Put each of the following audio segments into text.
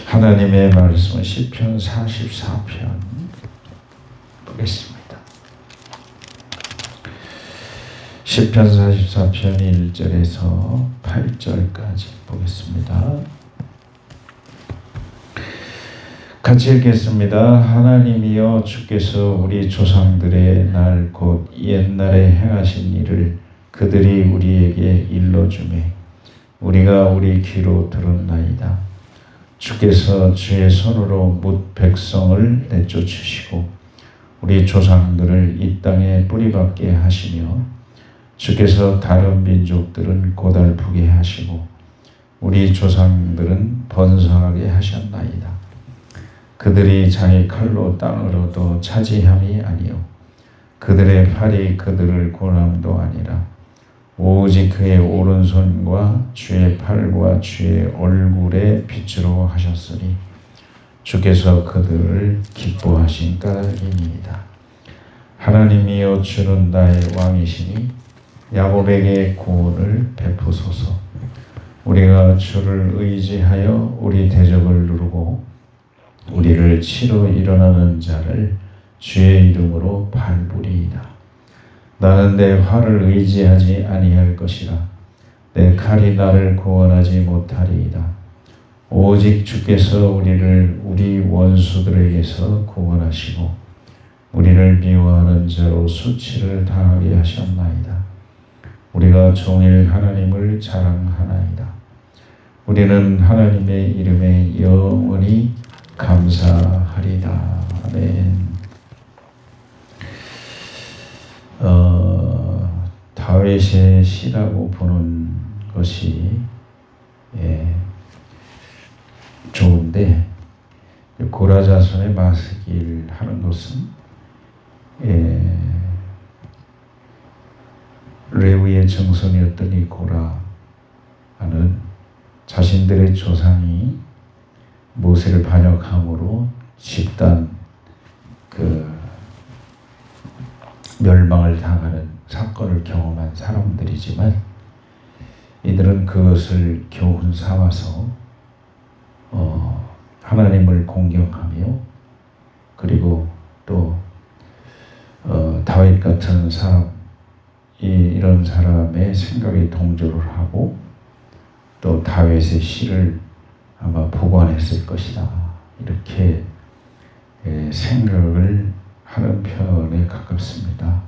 하나님의 말씀은 시편 44편 보겠습니다. 시편 44편 1절에서 8절까지 보겠습니다. 같이 읽겠습니다. 하나님이여, 주께서 우리 조상들의 날 곧 옛날에 행하신 일을 그들이 우리에게 일러주매 우리가 우리 귀로 들었나이다. 주께서 주의 손으로 뭇 백성을 내쫓으시고 우리 조상들을 이 땅에 뿌리박게 하시며 주께서 다른 민족들은 고달프게 하시고 우리 조상들은 번성하게 하셨나이다. 그들이 자기 칼로 땅을 얻어 차지함이 아니요 그들의 팔이 그들을 고남도 아니라 오직 그의 오른손과 주의 팔과 주의 얼굴의 빛으로 하셨으니 주께서 그들을 기뻐하신 까닭이니이다. 하나님이여, 주는 나의 왕이시니 야곱에게 구원을 베푸소서. 우리가 주를 의지하여 우리 대적을 누르고 우리를 치러 일어나는 자를 주의 이름으로 밟으리이다. 나는 내 활을 의지하지 아니할 것이라. 내 칼이 나를 구원하지 못하리이다. 오직 주께서 우리를 우리 원수들에게서 구원하시고 우리를 미워하는 자로 수치를 당하게 하셨나이다. 우리가 종일 하나님을 자랑하나이다. 우리는 하나님의 이름에 영원히 감사하리다. 아멘. 다윗의 시라고 보는 것이 좋은데 고라자손의 마스길 하는 것은 레위의 정손이었던 이 고라는 자신들의 조상이 모세를 반역함으로 집단 멸망을 당하는 사건을 경험한 사람들이지만 이들은 그것을 교훈 삼아서 하나님을 공경하며 그리고 또 다윗 같은 사람 이런 사람의 생각에 동조를 하고 또 다윗의 시를 아마 보관했을 것이다 이렇게 생각을 하는 편에 가깝습니다.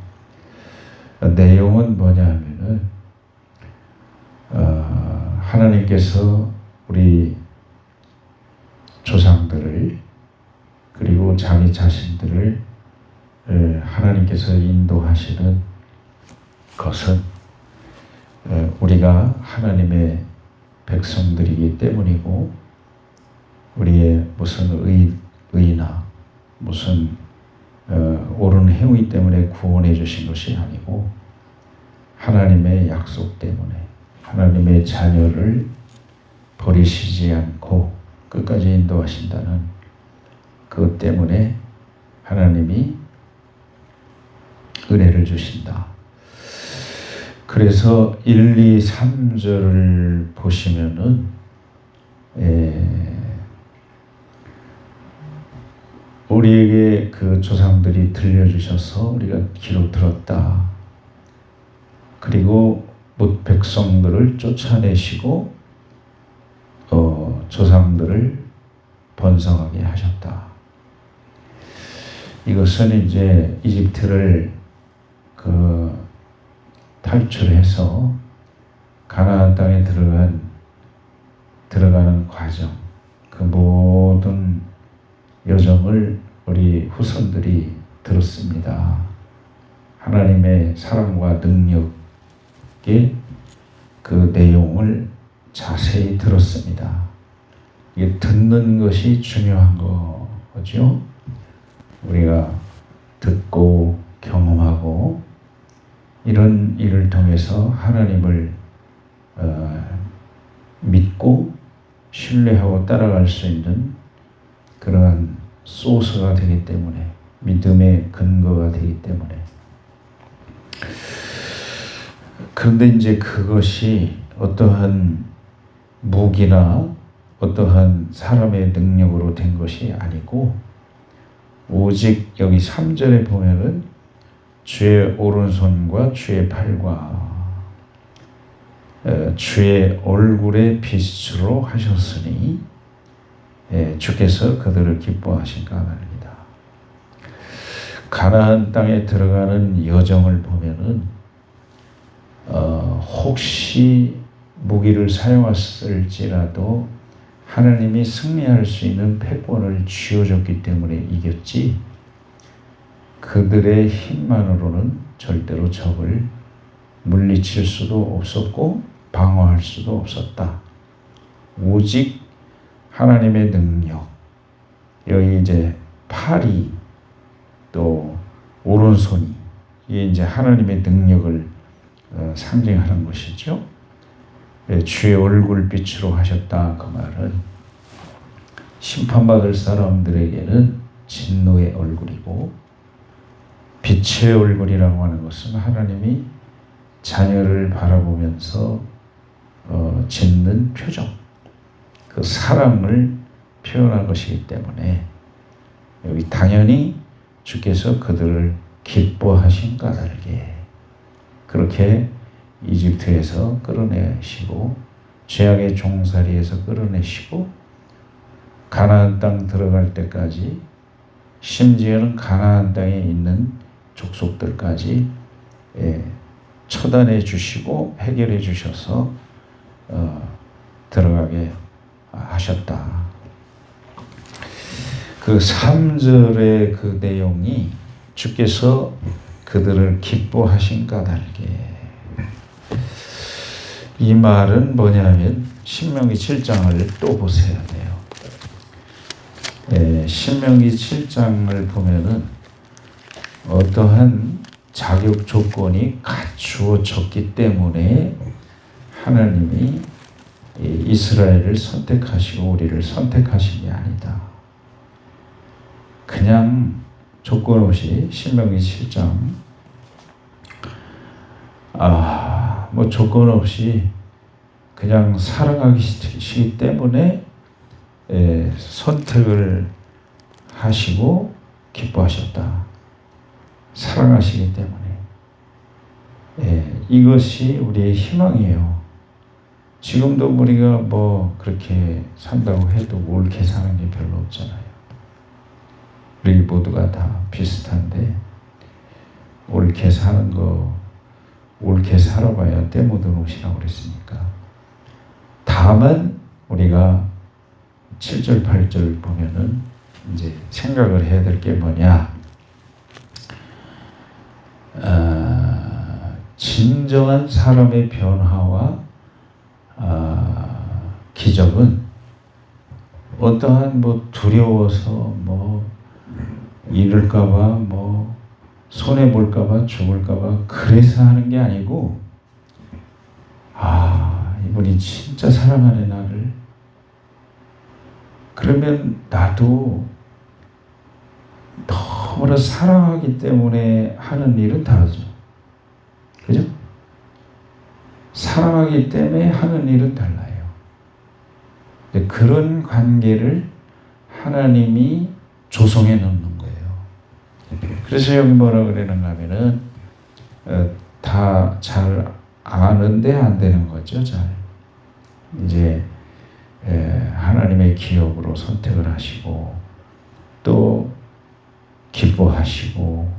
내용은 뭐냐면은 하나님께서 우리 조상들을 그리고 자기 자신들을 하나님께서 인도하시는 것은 우리가 하나님의 백성들이기 때문이고 우리의 무슨 의나 무슨 옳은 행위 때문에 구원해 주신 것이 아니고 하나님의 약속 때문에 하나님의 자녀를 버리시지 않고 끝까지 인도하신다는 그것 때문에 하나님이 은혜를 주신다. 그래서 1, 2, 3절을 보시면은 우리에게 그 조상들이 들려주셔서 우리가 귀로 들었다. 그리고 뭇 백성들을 쫓아내시고 조상들을 번성하게 하셨다. 이것은 이제 이집트를 탈출해서 가나안 땅에 들어가는 과정, 그 모든 여정을 우리 후손들이 들었습니다. 하나님의 사랑과 능력의 그 내용을 자세히 들었습니다. 이게 듣는 것이 중요한 거죠. 우리가 듣고 경험하고 이런 일을 통해서 하나님을 믿고 신뢰하고 따라갈 수 있는 그러한 소스가 되기 때문에 믿음의 근거가 되기 때문에 그런데 이제 그것이 어떠한 무기나 어떠한 사람의 능력으로 된 것이 아니고 오직 여기 3절에 보면은 주의 오른손과 주의 팔과 주의 얼굴의 빛으로 하셨으니 주께서 그들을 기뻐하신가 하나입니다. 가나안 땅에 들어가는 여정을 보면은 혹시 무기를 사용했을지라도 하나님이 승리할 수 있는 패권을 쥐어줬기 때문에 이겼지, 그들의 힘만으로는 절대로 적을 물리칠 수도 없었고 방어할 수도 없었다. 오직 하나님의 능력, 여기 이제 팔이 또 오른손이 이게 이제 하나님의 능력을 상징하는 것이죠. 주의 얼굴빛으로 하셨다. 그 말은 심판받을 사람들에게는 진노의 얼굴이고, 빛의 얼굴이라고 하는 것은 하나님이 자녀를 바라보면서 짓는 표정, 그 사랑을 표현한 것이기 때문에 여기 당연히 주께서 그들을 기뻐하신 까닭에 그렇게 이집트에서 끌어내시고 죄악의 종살이에서 끌어내시고 가나안 땅 들어갈 때까지, 심지어는 가나안 땅에 있는 족속들까지 처단해 주시고 해결해 주셔서 들어가게 하셨다. 그 3절의 그 내용이 주께서 그들을 기뻐하신 까닭에, 이 말은 뭐냐면 신명기 7장을 또 보셔야 돼요. 신명기 7장을 보면은 어떠한 자격 조건이 갖추어졌기 때문에 하나님이 이스라엘을 선택하시고 우리를 선택하신 게 아니다. 그냥 조건 없이 신명기 7장 뭐 조건 없이 그냥 사랑하시기 때문에 선택을 하시고 기뻐하셨다. 사랑하시기 때문에. 이것이 우리의 희망이에요. 지금도 우리가 뭐 그렇게 산다고 해도 옳게 사는 게 별로 없잖아요. 우리 모두가 다 비슷한데 옳게 사는 거, 옳게 살아봐야 때 묻은 옷이라고 그랬으니까. 다만 우리가 7절 8절 보면은 이제 생각을 해야 될 게 뭐냐, 진정한 사람의 변화와 기적은 어떠한 뭐 두려워서 뭐 잃을까봐 뭐 손해 볼까봐 죽을까봐 그래서 하는 게 아니고, 이분이 진짜 사랑하네 나를. 그러면 나도 너무나 사랑하기 때문에 하는 일은 다르죠. 그죠? 사랑하기 때문에 하는 일은 달라요. 그런 관계를 하나님이 조성해 놓는 거예요. 그래서 여기 뭐라 그러는가 하면은 다 잘 아는데 안 되는 거죠. 잘 이제 하나님의 기업으로 선택을 하시고 또 기뻐하시고,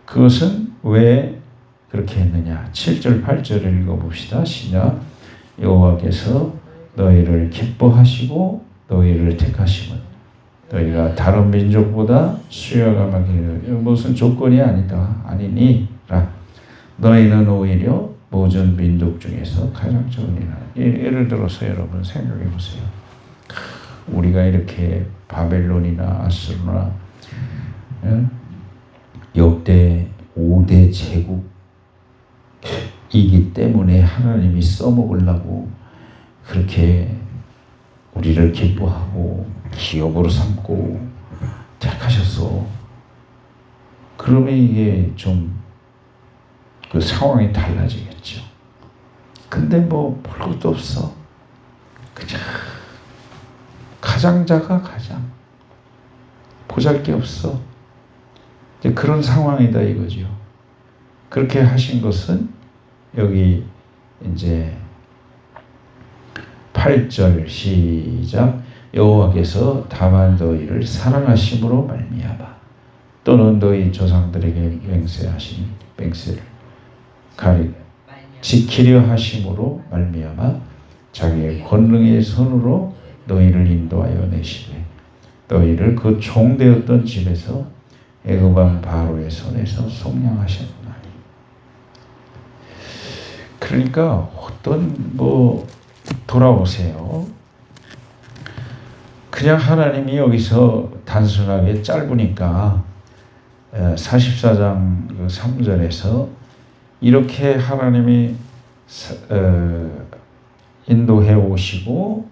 그것은 왜 그렇게 했느냐. 7절 8절을 읽어봅시다. 시작. 여호와께서 너희를 기뻐하시고 너희를 택하심은 너희가 다른 민족보다 수여가 많기를, 무슨 조건이 아니니라. 너희는 오히려 모든 민족 중에서 가장 적으니라. 예를 들어서 여러분 생각해 보세요. 우리가 이렇게 바벨론이나 아수르나 역대 5대 제국이기 때문에 하나님이 써먹으려고 그렇게 우리를 기뻐하고 기업으로 삼고 택하셨어. 그러면 이게 좀 그 상황이 달라지겠죠. 근데 뭐 볼 것도 없어. 그냥 가장자가 가장. 보잘게 없어. 이제 그런 상황이다 이거죠. 그렇게 하신 것은 여기 이제 8절 시작. 여호와께서 다만 너희를 사랑하심으로 말미암아 또는 너희 조상들에게 맹세하신 맹세를 지키려 하심으로 말미암아 자기의 권능의 손으로 너희를 인도하여 내시되 너희를 그 종되었던 집에서 애굽 왕 바로의 손에서 속량하셨나니. 그러니까 어떤 돌아오세요. 그냥 하나님이 여기서 단순하게 짧으니까 44장 3절에서 이렇게 하나님이 인도해 오시고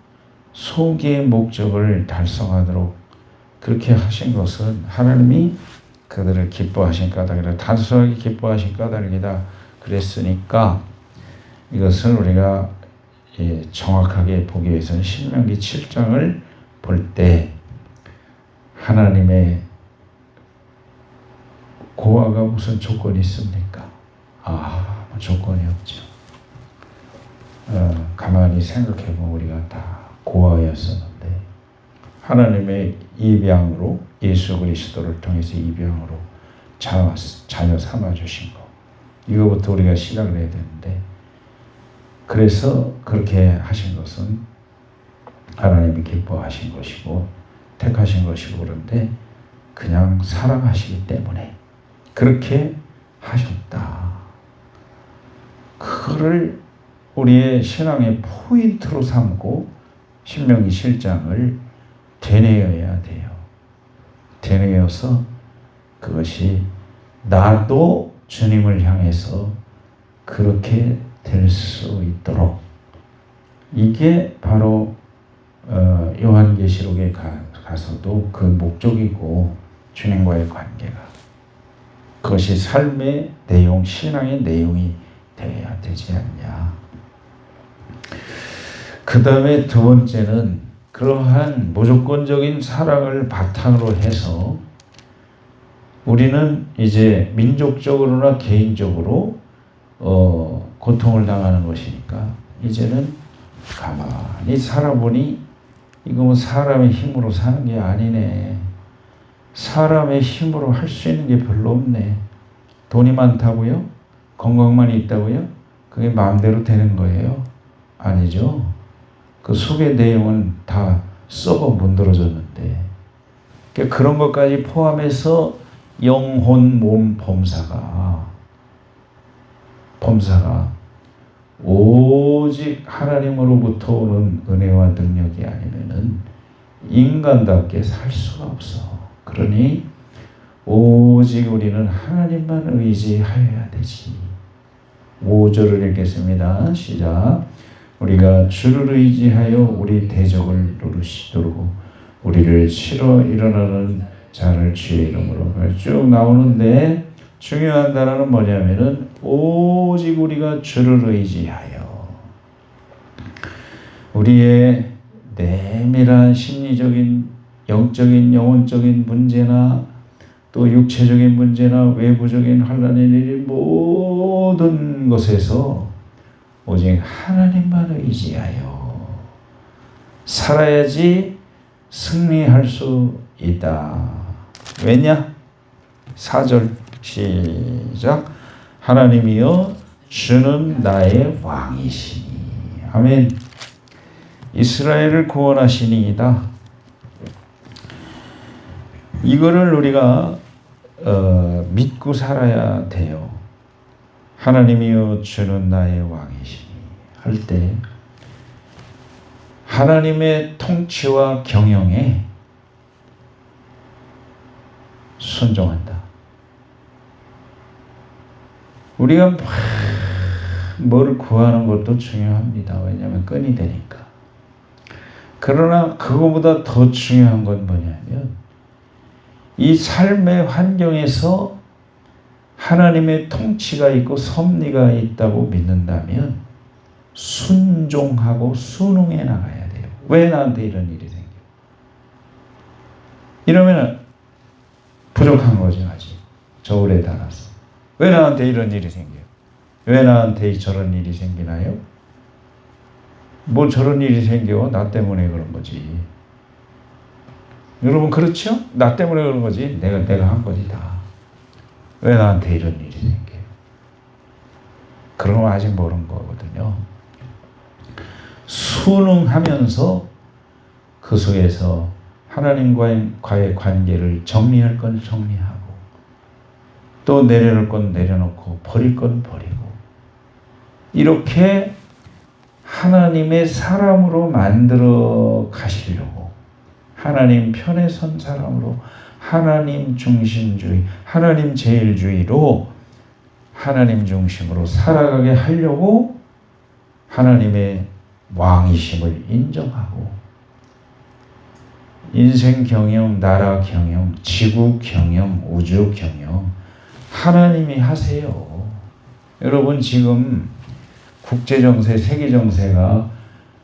소기의 목적을 달성하도록 그렇게 하신 것은 하나님이 그들을 기뻐하신 까닭이라, 단순하게 기뻐하신 까닭이다 그랬으니까 이것을 우리가 정확하게 보기 위해서는 신명기 7장을 볼 때 하나님의 고아가 무슨 조건이 있습니까? 조건이 없죠. 가만히 생각해보면 우리가 다 고아였었는데 하나님의 입양으로 예수 그리스도를 통해서 입양으로 자녀 삼아주신 거, 이거부터 우리가 시작을 해야 되는데, 그래서 그렇게 하신 것은 하나님이 기뻐하신 것이고 택하신 것이고, 그런데 그냥 사랑하시기 때문에 그렇게 하셨다. 그거를 우리의 신앙의 포인트로 삼고 신명기 7장을 되뇌어야 돼요. 되뇌어서 그것이 나도 주님을 향해서 그렇게 될 수 있도록, 이게 바로 요한계시록에 가서도 그 목적이고 주님과의 관계가, 그것이 삶의 내용, 신앙의 내용이 되어야 되지 않냐. 그 다음에 두 번째는 그러한 무조건적인 사랑을 바탕으로 해서 우리는 이제 민족적으로나 개인적으로 고통을 당하는 것이니까 이제는 가만히 살아보니 이거 사람의 힘으로 사는 게 아니네. 사람의 힘으로 할 수 있는 게 별로 없네. 돈이 많다고요? 건강만 있다고요? 그게 마음대로 되는 거예요? 아니죠. 그 속의 내용은 다 썩어 문드러졌는데, 그런 것까지 포함해서 영혼, 몸, 범사가 오직 하나님으로부터 오는 은혜와 능력이 아니면은 인간답게 살 수가 없어. 그러니 오직 우리는 하나님만 의지하여야 되지. 5절을 읽겠습니다. 시작. 우리가 주를 의지하여 우리 대적을 누르시도록 우리를 치러 일어나는 자를 주의 이름으로, 쭉 나오는데 중요한 단어는 뭐냐면은 오직 우리가 주를 의지하여, 우리의 내밀한 심리적인, 영적인, 영혼적인 문제나 또 육체적인 문제나 외부적인 환난의 일이 모든 것에서 오직 하나님만 의지하여 살아야지 승리할 수 있다. 왜냐? 4절 시작. 하나님이여 주는 나의 왕이시니. 아멘. 이스라엘을 구원하시니이다. 이거를 우리가 믿고 살아야 돼요. 하나님이여 주는 나의 왕이시니 할 때 하나님의 통치와 경영에 순종한다. 우리가 뭐를 구하는 것도 중요합니다. 왜냐하면 끈이 되니까. 그러나 그거보다 더 중요한 건 뭐냐면 이 삶의 환경에서 하나님의 통치가 있고 섭리가 있다고 믿는다면 순종하고 순응해 나가야 돼요. 왜 나한테 이런 일이 생겨? 이러면 부족한 거죠, 아직. 저울에 달아서. 왜 나한테 이런 일이 생겨요? 왜 나한테 저런 일이 생기나요? 뭐 저런 일이 생겨? 나 때문에 그런 거지. 여러분 그렇죠? 나 때문에 그런 거지. 내가 한 거지 다. 왜 나한테 이런 일이 생겨요? 그런 거 아직 모르는 거거든요. 순응하면서 그 속에서 하나님과의 관계를 정리할 건 정리하고 또 내려놓을 건 내려놓고 버릴 건 버리고 이렇게 하나님의 사람으로 만들어 가시려고 하나님 편에 선 사람으로 하나님 중심주의, 하나님 제일주의로 하나님 중심으로 살아가게 하려고 하나님의 왕이심을 인정하고 인생 경영, 나라 경영, 지구 경영, 우주 경영 하나님이 하세요. 여러분 지금 국제정세, 세계정세가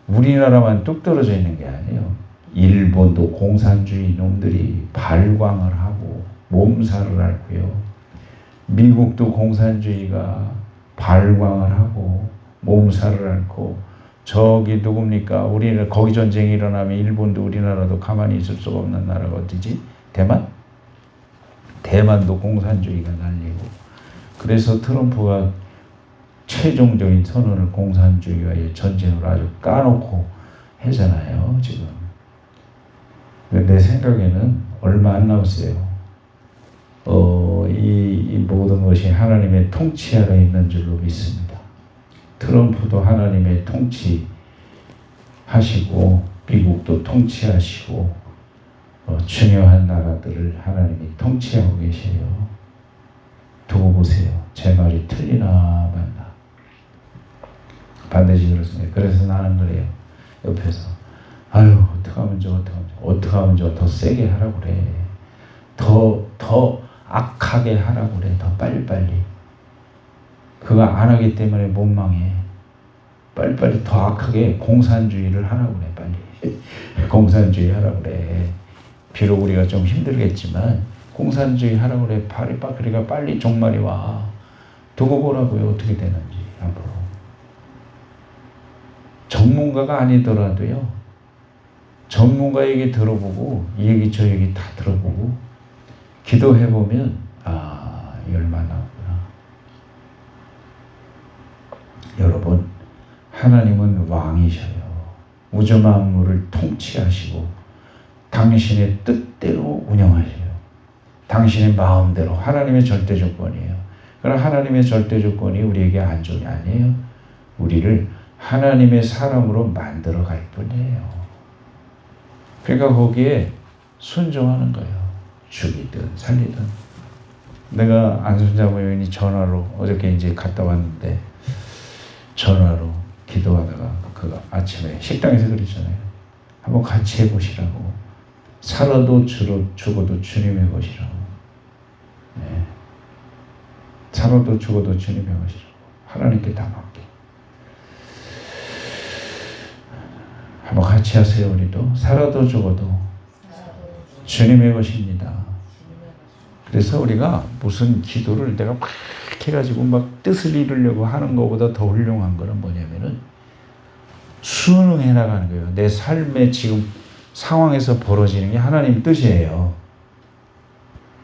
우리나라만 뚝 떨어져 있는 게 아니에요. 일본도 공산주의 놈들이 발광을 하고 몸살을 앓고요. 미국도 공산주의가 발광을 하고 몸살을 앓고 저기 누굽니까? 우리는 거기 전쟁이 일어나면 일본도 우리나라도 가만히 있을 수가 없는 나라가 어디지? 대만? 대만도 공산주의가 날리고 그래서 트럼프가 최종적인 선언을 공산주의와의 전쟁으로 아주 까놓고 하잖아요. 지금. 내 생각에는 얼마 안 남았어요. 이 모든 것이 하나님의 통치 아래 있는 줄로 믿습니다. 트럼프도 하나님의 통치하시고 미국도 통치하시고 중요한 나라들을 하나님이 통치하고 계세요. 두고 보세요. 제 말이 틀리나 맞나. 반드시 그렇습니다. 그래서 나는 그래요. 옆에서 아유 어떡하면 좋아 어떡하면 좋아 더 세게 하라고 그래. 더 악하게 하라고 그래. 더 빨리빨리. 그거 안 하기 때문에 못 망해. 빨리빨리 더 악하게 공산주의를 하라고 그래. 빨리. 공산주의 하라고 그래. 비록 우리가 좀 힘들겠지만 공산주의 하라고 그래. 그러니까 빨리 종말이 와. 두고 보라고요. 어떻게 되는지 앞으로. 전문가가 아니더라도요. 전문가 얘기 들어보고 이 얘기 저 얘기 다 들어보고 기도해보면 이 얼마 나오구나. 여러분 하나님은 왕이셔요. 우주 만물을 통치하시고 당신의 뜻대로 운영하셔요. 당신의 마음대로 하나님의 절대 조건이에요. 그럼 하나님의 절대 조건이 우리에게 안전이 아니에요. 우리를 하나님의 사람으로 만들어 갈 뿐이에요. 그러니까 거기에 순종하는 거예요. 죽이든 살리든. 내가 안순자 부인이 전화로 어저께 이제 갔다 왔는데 전화로 기도하다가 그 아침에 식당에서 그랬잖아요. 한번 같이 해보시라고. 살아도 죽어도 주님의 것이라고. 네. 살아도 죽어도 주님의 것이라고. 하나님께 다 맡겨. 한번 같이 하세요. 우리도 살아도 죽어도 주님의 것입니다. 그래서 우리가 무슨 기도를 내가 막 해가지고 막 뜻을 이루려고 하는 것보다 더 훌륭한 거는 뭐냐면은 순응해 나가는 거예요. 내 삶의 지금 상황에서 벌어지는 게 하나님 뜻이에요.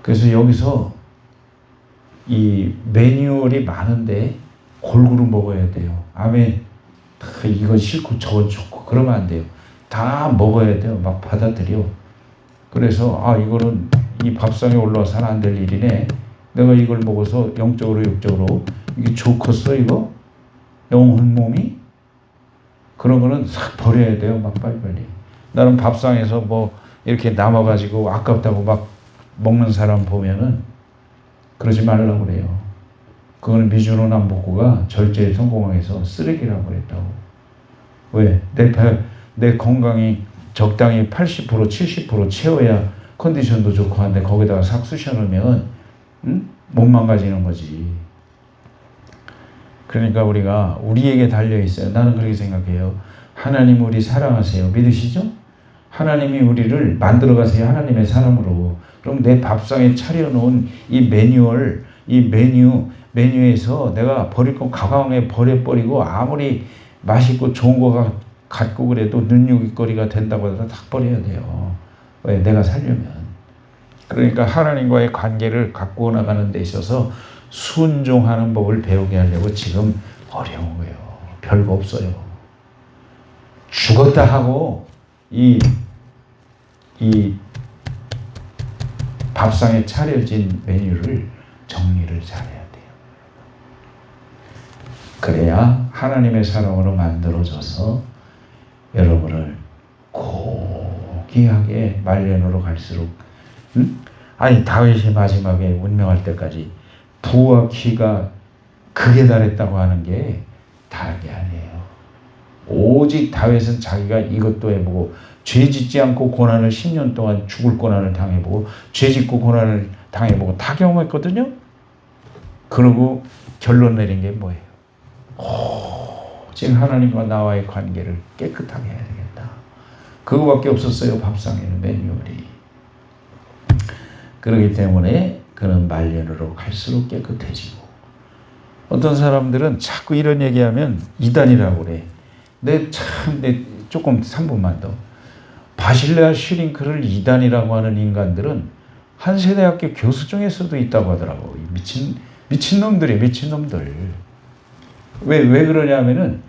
그래서 여기서 이 매뉴얼이 많은데 골고루 먹어야 돼요. 아멘. 이건 싫고 저건 좋고 그러면 안 돼요. 다 먹어야 돼요. 막 받아들여. 그래서 이거는 이 밥상에 올라와서는 안 될 일이네. 내가 이걸 먹어서 영적으로 육적으로 이게 좋겠어 이거? 영혼 몸이? 그런 거는 싹 버려야 돼요. 막 빨리빨리. 나는 밥상에서 뭐 이렇게 남아가지고 아깝다고 막 먹는 사람 보면은 그러지 말라고 그래요. 그거는 미주노 남복고가 절제에 성공해서 쓰레기라고 그랬다고. 왜? 내 건강이 적당히 80% 70% 채워야 컨디션도 좋고 한데 거기다가 싹 쑤셔놓으면 못 망가지는 거지. 그러니까 우리가 우리에게 달려있어요. 나는 그렇게 생각해요. 하나님 우리 사랑하세요. 믿으시죠? 하나님이 우리를 만들어 가세요. 하나님의 사람으로. 그럼 내 밥상에 차려놓은 이 매뉴얼, 이 메뉴에서 내가 버릴 건 가방에 버려버리고 아무리 맛있고 좋은 거 갖고 그래도 눈요깃거리가 된다고 해서 다 버려야 돼요. 왜? 내가 살려면. 그러니까 하나님과의 관계를 갖고 나가는 데 있어서 순종하는 법을 배우게 하려고 지금 어려운 거예요. 별거 없어요. 죽었다 하고 이 밥상에 차려진 메뉴를 정리를 잘해야 돼요. 그래야 하나님의 사람으로 만들어져서 여러분을 고귀하게 말년으로 갈수록 아니 다윗이 마지막에 운명할 때까지 부와 귀가 극에 달했다고 하는 게 다른 게 아니에요. 오직 다윗은 자기가 이것도 해보고 죄 짓지 않고 고난을 10년 동안 죽을 고난을 당해보고 죄 짓고 고난을 당해보고 다 경험했거든요. 그러고 결론 내린 게 뭐예요? 오직 하나님과 나와의 관계를 깨끗하게 해야 되겠다. 그거밖에 없었어요. 밥상에는 매뉴얼이. 그렇기 때문에 그는 말년으로 갈수록 깨끗해지고 어떤 사람들은 자꾸 이런 얘기하면 이단이라고 그래. 내 조금 3분만 더. 바실레아 슈링크를 이단이라고 하는 인간들은 한세대학교 교수 중에서도 있다고 하더라고. 미친놈들이에요. 미친놈들. 왜 그러냐면은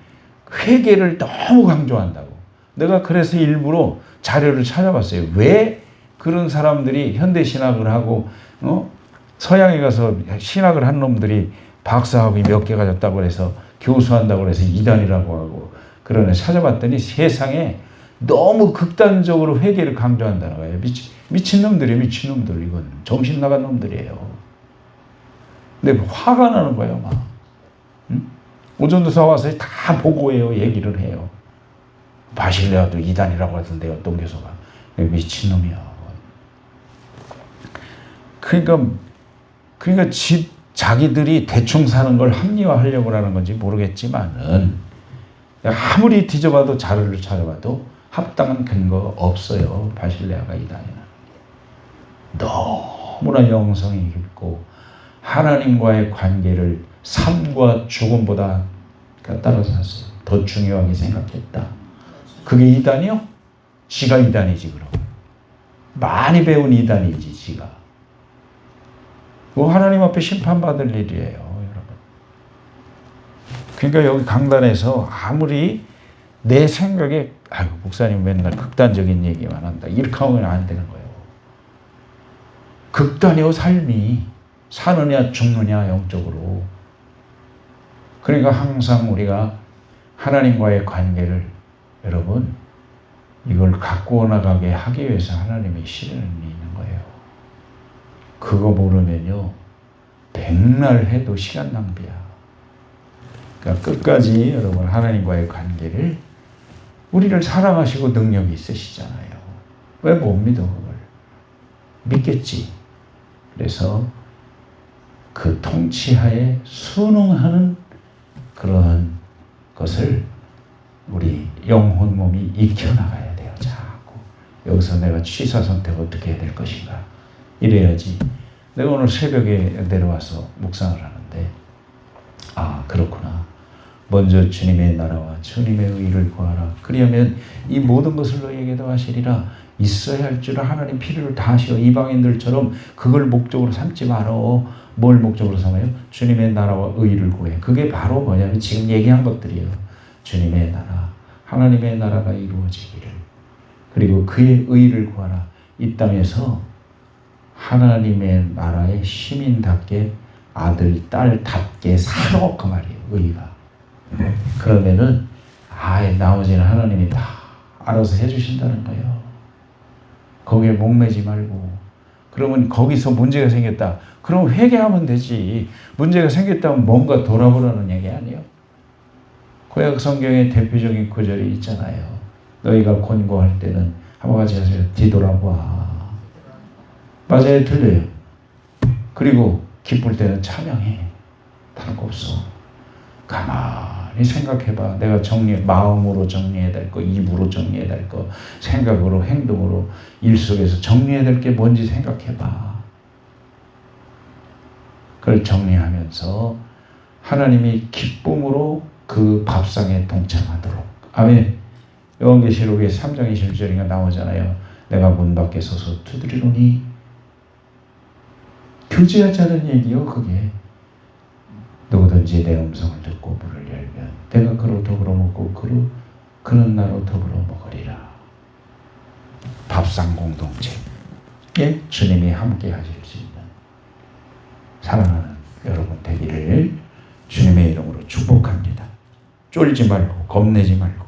회개를 너무 강조한다고. 내가 그래서 일부러 자료를 찾아봤어요. 왜 그런 사람들이 현대신학을 하고 서양에 가서 신학을 한 놈들이 박사학위 몇 개 가졌다고 해서 교수한다고 해서 이단이라고 하고 그러네. 찾아봤더니 세상에 너무 극단적으로 회개를 강조한다는 거예요. 미친놈들이에요. 미친놈들. 이건 정신 나간 놈들이에요. 근데 화가 나는 거예요. 막. 오전도사 와서 다 보고해요. 얘기를 해요. 바실레아도 이단이라고 하던데 어떤 교수가. 미친놈이야. 그러니까 자기들이 대충 사는 걸 합리화하려고 하는 건지 모르겠지만은 아무리 뒤져봐도 자료를 찾아봐도 합당한 근거 없어요. 바실레아가 이단이는. 너무나 영성이 깊고 하나님과의 관계를 삶과 죽음보다 따라서 더 중요하게 생각했다. 그게 이단이요? 지가 이단이지 그럼. 많이 배운 이단이지 지가. 하나님 앞에 심판받을 일이에요. 여러분. 그러니까 여기 강단에서 아무리 내 생각에 아유 목사님 맨날 극단적인 얘기만 한다. 이렇게 하면 안 되는 거예요. 극단이요 삶이. 사느냐 죽느냐 영적으로. 그러니까 항상 우리가 하나님과의 관계를 여러분 이걸 갖고 나가게 하기 위해서 하나님의 시련이 있는 거예요. 그거 모르면요 백날 해도 시간 낭비야. 그러니까 끝까지 여러분 하나님과의 관계를 우리를 사랑하시고 능력이 있으시잖아요. 왜 못 믿어 그걸? 믿겠지. 그래서 그 통치하에 순응하는 그런 것을 우리 영혼 몸이 익혀나가야 돼요. 자꾸 여기서 내가 취사 선택 어떻게 해야 될 것인가 이래야지. 내가 오늘 새벽에 내려와서 묵상을 하는데 아 그렇구나. 먼저 주님의 나라와 주님의 의를 구하라. 그리하면 이 모든 것을 너희에게도 하시리라. 있어야 할 줄 하나님 필요를 다 하시오. 이방인들처럼 그걸 목적으로 삼지 말어. 뭘 목적으로 삼아요? 주님의 나라와 의를 구해. 그게 바로 뭐냐면 지금 얘기한 것들이에요. 주님의 나라, 하나님의 나라가 이루어지기를. 그리고 그의 의를 구하라. 이 땅에서 하나님의 나라의 시민답게 아들, 딸답게 살아. 그 말이에요. 의가. 그러면은 나머지는 하나님이 다 알아서 해주신다는 거예요. 거기에 목매지 말고. 그러면 거기서 문제가 생겼다. 그럼 회개하면 되지. 문제가 생겼다면 뭔가 돌아보라는 얘기 아니에요. 구약 성경에 대표적인 구절이 있잖아요. 너희가 권고할 때는 한번 같이 하세요. 뒤돌아봐. 맞아요? 틀려요? 그리고 기쁠 때는 찬양해. 다른 거 없어. 가만히 가만히 생각해봐. 내가 마음으로 정리해야 될 거, 입으로 정리해야 될 거, 생각으로, 행동으로, 일 속에서 정리해야 될 게 뭔지 생각해봐. 그걸 정리하면서 하나님이 기쁨으로 그 밥상에 동참하도록. 아멘. 요한계시록에 3장 21절인가 나오잖아요. 내가 문 밖에 서서 두드리노니. 교제하자는 얘기요, 그게. 누구든지 내 음성을 듣고 문을 열면 내가 그로 더불어 먹고 그는 나로 더불어 먹으리라. 밥상 공동체. 예? 주님이 함께 하실 수 있는 사랑하는 여러분 되기를 주님의 이름으로 축복합니다. 쫄지 말고 겁내지 말고